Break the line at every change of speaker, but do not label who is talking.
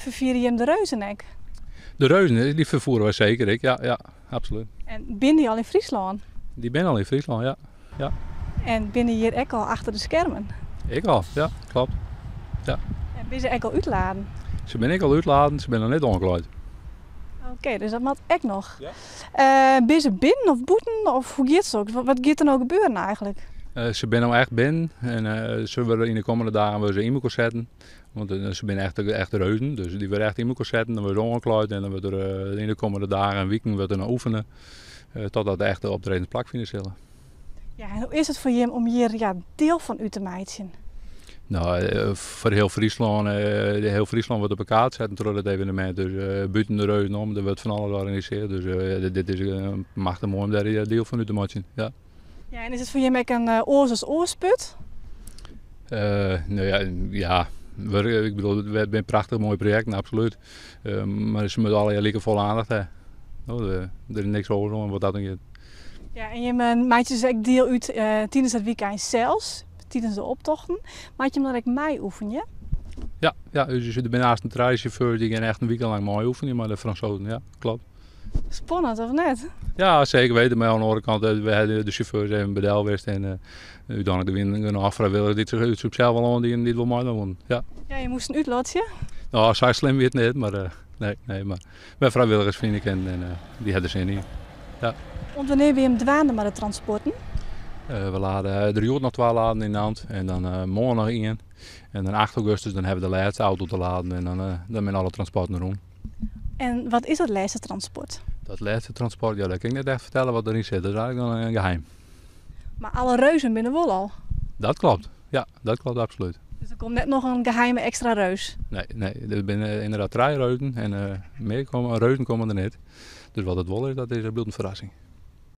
Vervieren je hem de reuzenek?
De reuzen, die vervoeren wij zeker. Ja, absoluut.
En ben die al in Friesland?
Die ben al in Friesland, ja.
En ben je hier ook al achter de schermen?
Ik al, ja, klopt. Ja.
En ben je ook al uitladen?
Ze ben ik al uitladen, ze ben nog net ongekleed.
Oké, dus dat moet ik nog.
Ja.
Ben ze binnen of boeten of hoe gaat het zo? Wat gaat er nou gebeuren eigenlijk?
Ze ben nou echt binnen en ze willen in de komende dagen we ze in elkaar zetten. Want ze zijn echt reuzen, dus die willen echt in elkaar zetten. Dan worden ze ongekleed en dan wordt er in de komende dagen en weken wordt er naar oefenen. Totdat de echte optredens plak vinden zullen.
Ja, en hoe is het voor je om hier deel van u te maken?
Nou, voor heel Friesland wordt op elkaar gezet door het evenement. Dus buiten de reuzen om, er wordt van alles georganiseerd. Dus dit is machtig mooi om daar deel van u te maken. Ja.
Ja, en is het voor je ook een oors oorsput?
Nou ja. Ik bedoel, het is een prachtig mooi project, absoluut. Maar ze moeten alle jaar vol aandacht hebben. Er is niks over om wat dat dan gaat.
Ja, en je maakt dus ook deel uit tijdens het weekend zelfs, tijdens de optochten. Maak je hem dan ook mee oefenen?
Ja, dus er ben naast een treinchauffeur die echt een weekend lang mooi oefenen, maar de Fransozen, ja, klopt.
Spannend, of net?
Ja, zeker weten. Maar aan de andere kant, we hebben de chauffeurs even bedel geweest en uiteindelijk de wind een afvrijwilliger die zich zichzelf wel aan die wil mooi doen. Ja.
Ja, je moest een uitlaatje.
Nou, zo slim weet het niet, maar nee, maar wij vrijwilligers vind ik en die hebben er zin in. Ja.
Want wanneer ben je hem dwaande met de transporten?
We laden de nog 2 laden in de hand en dan morgen nog 1. En dan 8 augustus dan hebben we de laatste auto te laden en dan met alle transporten rond.
En wat is dat laatste transport?
Dat laatste transport, ja, dat kan ik net echt vertellen wat erin zit. Dat is eigenlijk dan een geheim.
Maar alle reuzen binnen wel al?
Dat klopt. Ja, dat klopt absoluut.
Dus er komt net nog een geheime extra reus?
Nee, er zijn inderdaad 3 reuzen en meer reuzen komen er niet. Dus wat het wel is, dat is een bloedende verrassing.